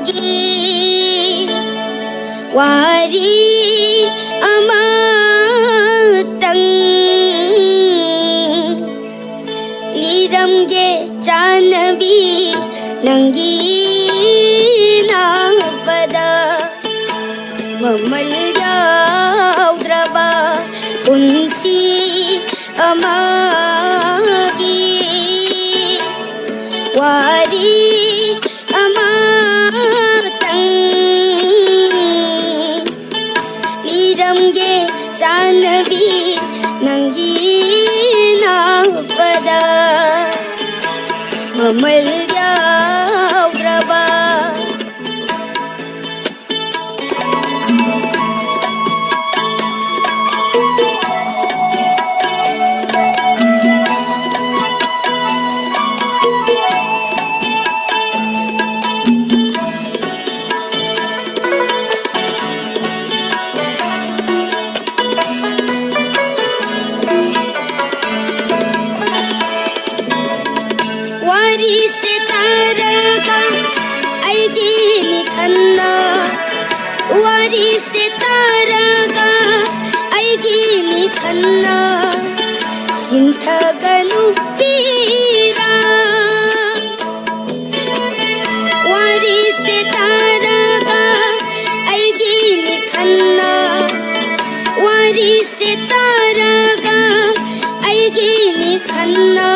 ꯑꯃꯒꯤ ꯋꯥꯔꯤ ꯑꯃꯇꯪ ꯂꯤꯔꯝꯒꯦ ꯆꯥꯟꯅꯕꯤ ꯅꯪꯒꯤ ꯅꯥꯛꯄꯗ ꯃꯃꯜ ꯌꯥꯎꯗ꯭ꯔꯕ ꯄꯨꯟꯁꯤ ꯑꯃꯒꯤ ꯋꯥꯔꯤ ꯑꯃꯇꯪ ꯂꯤꯔꯝꯒꯦ ꯆꯥꯟꯅꯕꯤ ꯅꯪꯒꯤ ꯅꯥꯛꯄꯗ ꯃꯃꯜ ꯌꯥꯎꯗ꯭ꯔꯕ ꯋꯥꯔꯤꯁꯦ ꯇꯥꯔꯒ ꯑꯩꯒꯤꯅꯤ ꯈꯟꯅ ꯋꯥꯔꯤꯁꯦ ꯇꯥꯔꯒ ꯑꯩꯒꯤꯅꯤ ꯈꯟꯅ ꯁꯤꯟꯊꯒꯅꯨ ꯄꯤꯔꯥ ꯋꯥꯔꯤꯁꯦ ꯇꯥꯔꯒ ꯑꯩꯒꯤꯅꯤ ꯈꯟꯅ ꯋꯥꯔꯤꯁꯦ ꯇꯥꯔꯒ ꯑꯩꯒꯤꯅꯤ ꯈꯟꯅ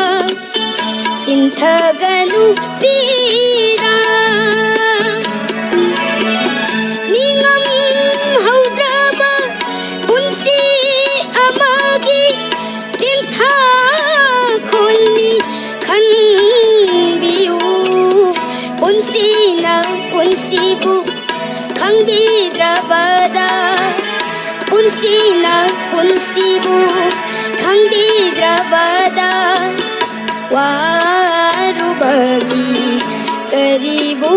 ꯁꯤꯟꯊꯒꯅꯨ ꯄꯤꯔꯥ ꯅꯤꯡꯉꯝꯍꯧꯗ꯭ꯔꯕ ꯄꯨꯟꯁꯤ ꯑꯃꯒꯤ ꯇꯦꯟꯊꯥꯈꯣꯜꯅꯤ ꯈꯟꯕꯤꯌꯨ ꯄꯨꯟꯁꯤꯅ ꯄꯨꯟꯁꯤꯕꯨ ꯈꯪꯕꯤꯗ꯭ꯔꯕꯗ ꯄꯨꯟꯁꯤꯅ ꯄꯨꯟꯁꯤꯕꯨ ꯈꯪꯕꯤꯗ꯭ꯔꯕꯗ ꯋꯥꯔꯨꯕꯒꯤ ꯀꯔꯤꯕꯨ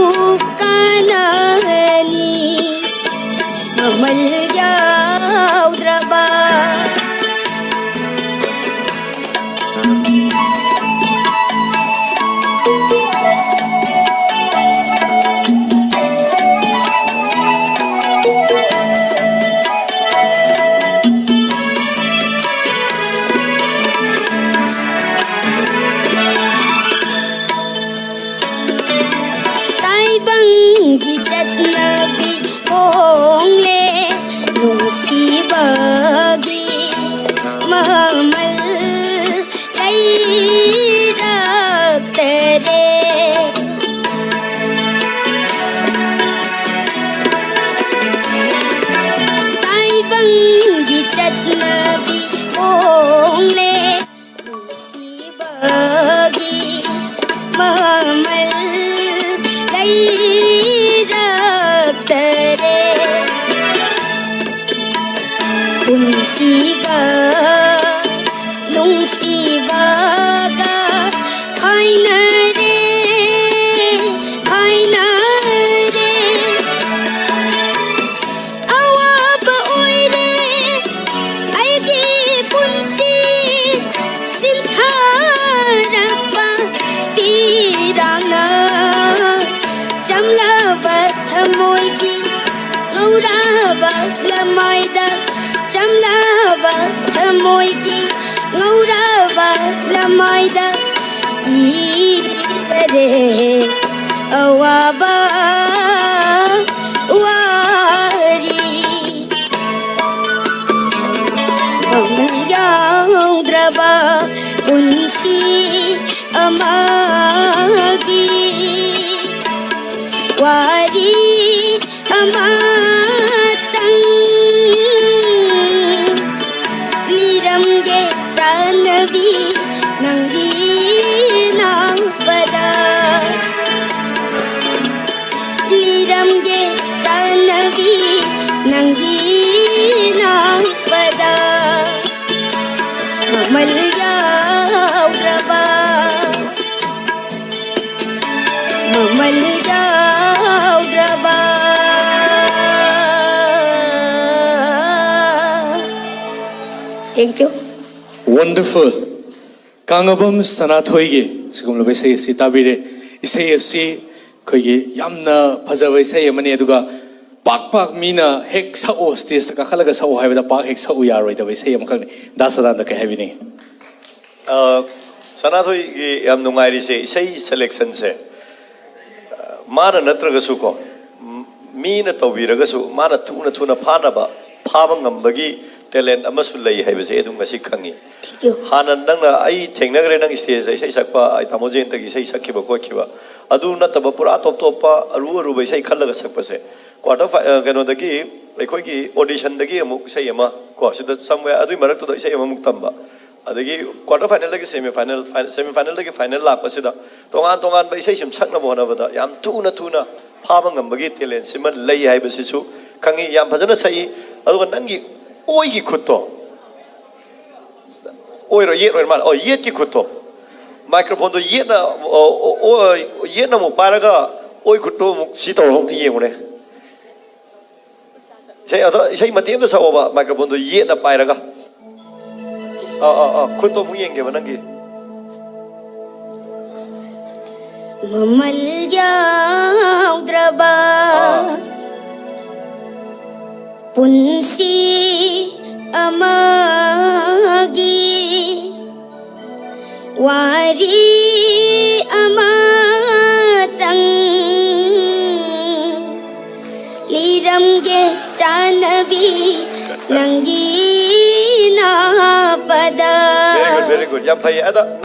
ꯀꯥꯟꯅꯅꯤ ꯃꯃꯜ ꯌꯥꯎꯗ꯭ꯔꯕ ꯇꯥꯏꯕꯪꯒꯤ ꯆꯠꯅꯕꯤ ꯍꯣꯡꯂꯦ ꯅꯨꯡꯁꯤꯕꯒꯤ ꯃꯃꯜ ꯂꯩꯔꯛꯇꯔꯦ ꯇꯥꯏꯕꯪꯒꯤ ꯆꯠꯅꯕꯤ ꯍꯣꯡꯂꯦ ꯅꯨꯡꯁꯤꯕꯒꯤ ꯃꯃꯜ ꯂꯩꯔꯛꯇꯔꯦ ꯄꯨꯟꯁꯤꯒ ꯅꯨꯡꯁꯤꯕꯒ ꯈꯥꯏꯅꯔꯦ ꯈꯥꯏꯅꯔꯦ ꯑꯋꯥꯕ ꯑꯣꯏꯔꯦ ꯑꯩꯒꯤ ꯄꯨꯟꯁꯤ ꯁꯤꯟꯊꯔꯛꯄ ꯄꯤꯔꯥꯡꯅ ꯆꯝꯂꯕ ꯊꯃꯣꯏꯒꯤ ꯉꯧꯔꯕ ꯂꯃꯥꯏꯗ ꯆꯝꯂꯕ ꯊꯃꯣꯏꯒꯤ ꯉꯧꯔꯕ ꯂꯃꯥꯏꯗ ꯏꯔꯔꯦ ꯑꯋꯥꯕ ꯋꯥꯔꯤ ꯃꯃꯜ ꯌꯥꯎꯗ꯭ꯔꯕ ꯄꯨꯟꯁꯤ ꯑꯃꯒꯤ ꯋꯥꯔꯤ ꯑꯃꯇꯪ ꯂꯤꯔꯝꯒꯦ ꯆꯥꯟꯅꯕꯤ ꯅꯪꯒꯤ ꯅꯥꯛꯄꯗ ꯂꯤꯔꯝꯒꯦ ꯆꯥꯟꯅꯕꯤ ꯅꯪꯒꯤ ꯅꯥꯛꯄꯗ ꯃꯃꯜ ꯌꯥꯎꯗ꯭ꯔꯕ ꯃꯃꯜ ꯌꯥꯎꯗ꯭ꯔꯕ Thank you. Wonderful. Kangabam Sanathoi, Sigum Labese, Tabire, Isay, ꯑꯩꯈꯣꯏꯒꯤ ꯌꯥꯝꯅ ꯐꯖꯕ ꯏꯁꯩ ꯑꯃꯅꯤ ꯑꯗꯨꯒ ꯄꯥꯛ ꯃꯤꯅ ꯍꯦꯛ ꯁꯛꯑꯣ ꯁ꯭ꯇꯦꯖꯇ ꯀꯥꯈꯠꯂꯒ ꯁꯛꯑꯣ ꯍꯥꯏꯕꯗ ꯄꯥꯛ ꯍꯦꯛ ꯁꯛꯎ ꯌꯥꯔꯣꯏꯗꯕ ꯏꯁꯩ ꯑꯃꯈꯛꯅꯤ ꯗꯥ ꯁꯗꯥꯅꯟꯗ ꯀꯩ ꯍꯥꯏꯕꯤꯅꯤꯡꯉꯤ? ꯁꯅꯥꯊꯣꯏꯒꯤ ꯌꯥꯝ ꯅꯨꯡꯉꯥꯏꯔꯤꯁꯦ ꯏꯁꯩ ꯁꯦꯂꯦꯛꯁꯟꯁꯦ ꯃꯥꯅ ꯅꯠꯇ꯭ꯔꯒꯁꯨ ꯀꯣ ꯃꯤꯅ ꯇꯧꯕꯤꯔꯒꯁꯨ ꯃꯥꯅ ꯊꯨꯅ ꯐꯥꯕ ꯉꯝꯕꯒꯤ ꯇꯦꯂꯦꯟ ꯑꯃꯁꯨ ꯂꯩ ꯍꯥꯏꯕꯁꯦ ꯑꯗꯨꯝ ꯉꯁꯤ ꯈꯪꯉꯤ ꯍꯥꯟꯅ ꯅꯪꯅ ꯑꯩ ꯊꯦꯡꯅꯈ꯭ꯔꯦ ꯅꯪ ꯁ꯭ꯇꯦꯖꯇ ꯏꯁꯩ ꯁꯛꯄ ꯑꯩ ꯇꯥꯃꯣꯖꯦꯟꯇꯒꯤ ꯏꯁꯩ ꯁꯛꯈꯤꯕ ꯈꯣꯠꯈꯤꯕ ꯑꯗꯨ ꯅꯠꯇꯕ ꯄꯨꯔꯥ ꯇꯣꯞ ꯑꯔꯨꯕ ꯏꯁꯩ ꯈꯜꯂꯒ ꯁꯛꯄꯁꯦ ꯀꯩꯅꯣꯗꯒꯤ ꯑꯩꯈꯣꯏꯒꯤ ꯑꯣꯗꯤꯁꯟꯗꯒꯤ ꯑꯃꯨꯛ ꯏꯁꯩ ꯑꯃ ꯀꯣ ꯁꯤꯗ ꯁꯝꯋꯦꯌꯔ ꯑꯗꯨꯒꯤ ꯃꯔꯛꯇꯨꯗ ꯏꯁꯩ ꯑꯃꯃꯨꯛ ꯇꯝꯕ ꯑꯗꯒꯤ ꯀ꯭ꯋꯥꯔꯇꯔ ꯐꯥꯏꯅꯦꯜꯗꯒꯤ ꯁꯦꯃꯤꯐꯥꯏꯅꯦꯜꯗꯒꯤ ꯐꯥꯏꯅꯦꯜ ꯂꯥꯛꯄꯁꯤꯗ ꯇꯣꯉꯥꯟꯕ ꯏꯁꯩ ꯁꯨꯝ ꯁꯛꯅꯕ ꯍꯣꯠꯅꯕꯗ ꯌꯥꯝ ꯊꯨꯅ ꯐꯥꯕ ꯉꯝꯕꯒꯤ ꯇꯦꯂꯦꯟꯁꯤꯃ ꯂꯩ ꯍꯥꯏꯕꯁꯤꯁꯨ ꯈꯪꯉꯤ ꯌꯥꯝ ꯐꯖꯅ ꯁꯛꯏ ꯑꯗꯨꯒ ꯅꯪꯒꯤ ꯑꯣꯏꯒꯤ ꯈꯨꯠꯇꯣ ꯑꯣꯏꯔꯣ ꯌꯦꯠ ꯑꯣꯏꯔ ꯃꯥꯜꯂꯦ ꯌꯦꯠꯀꯤ ꯈꯨꯠꯇꯣ ꯃꯥꯏꯀ꯭ꯔꯣꯐꯣꯟꯗꯣ ꯌꯦꯠꯅ ꯑꯃꯨꯛ ꯄꯥꯏꯔꯒ ꯑꯣꯏ ꯈꯨꯠꯇꯣ ꯑꯃꯨꯛ ꯁꯤ ꯇꯧꯔꯒ ꯑꯃꯨꯛꯇ ꯌꯦꯡꯉꯨꯅꯦ ꯏꯁꯩ ꯃꯇꯦꯛ ꯑꯃꯗ ꯁꯛꯑꯣꯕ ꯃꯥꯏꯀ꯭ꯔꯣꯐꯣꯟꯗꯣ ꯌꯦꯠꯅ ꯄꯥꯏꯔꯒ ꯈꯨꯠꯇꯣ ꯑꯃꯨꯛ ꯌꯦꯡꯒꯦꯕ ꯅꯪꯒꯤ ꯃꯃꯜ ꯌꯥꯎꯗ꯭ꯔꯕ ꯄꯨꯟꯁꯤ ꯑꯃꯒꯤ ꯋꯥꯔꯤ ꯑꯃꯇꯪ ꯂꯤꯔꯝꯒꯦ ꯆꯥꯟꯅꯕꯤ ꯅꯪꯒꯤ ꯅꯥꯄꯗ. Very good, very good. ꯌꯥꯝ ꯐꯩ ꯑꯗ